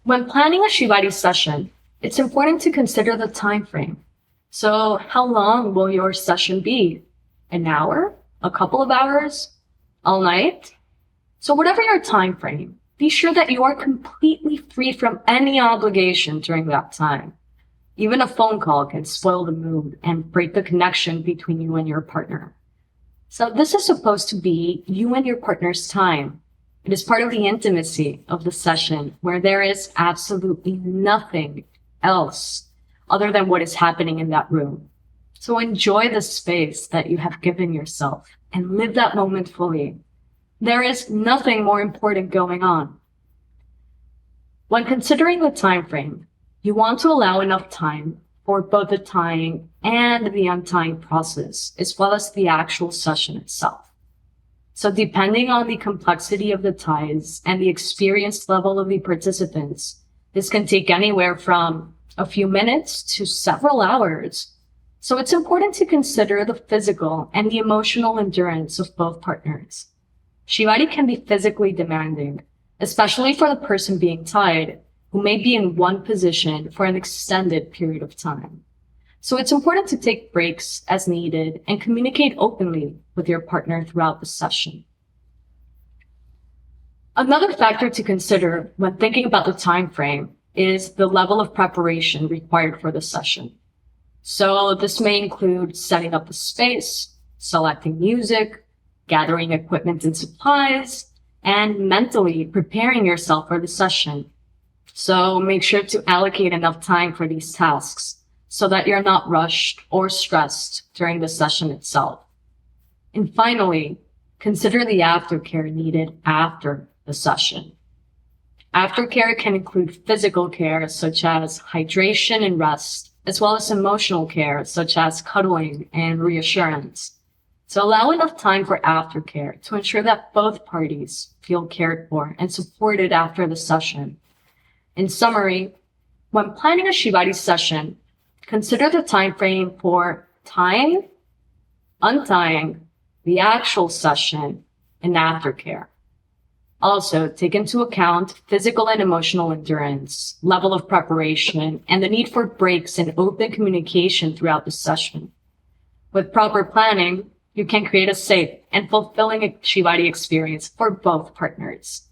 When planning a Shibari session, it's important to consider the time frame. So how long will your session be? An hour? A couple of hours? All night? So whatever your time frame, be sure that you are completely free from any obligation during that time. Even a phone call can spoil the mood and break the connection between you and your partner. So this is supposed to be you and your partner's time. It is part of the intimacy of the session where there is absolutely nothing else other than what is happening in that room. So enjoy the space that you have given yourself and live that moment fully. There is nothing more important going on. When considering the time frame, you want to allow enough time for both the tying and the untying process, as well as the actual session itself. So depending on the complexity of the ties and the experience level of the participants, this can take anywhere from a few minutes to several hours. So it's important to consider the physical and the emotional endurance of both partners. Shibari can be physically demanding, especially for the person being tied, who may be in one position for an extended period of time. So it's important to take breaks as needed and communicate openly with your partner throughout the session. Another factor to consider when thinking about the time frame is the level of preparation required for the session. So this may include setting up the space, selecting music, gathering equipment and supplies, and mentally preparing yourself for the session. So make sure to allocate enough time for these tasks so that you're not rushed or stressed during the session itself. And finally, consider the aftercare needed after the session. Aftercare can include physical care such as hydration and rest, as well as emotional care such as cuddling and reassurance. So allow enough time for aftercare to ensure that both parties feel cared for and supported after the session. In summary, when planning a Shibari session, consider the time frame for tying, untying, the actual session, and aftercare. Also, take into account physical and emotional endurance, level of preparation, and the need for breaks and open communication throughout the session. With proper planning, you can create a safe and fulfilling Shibari experience for both partners.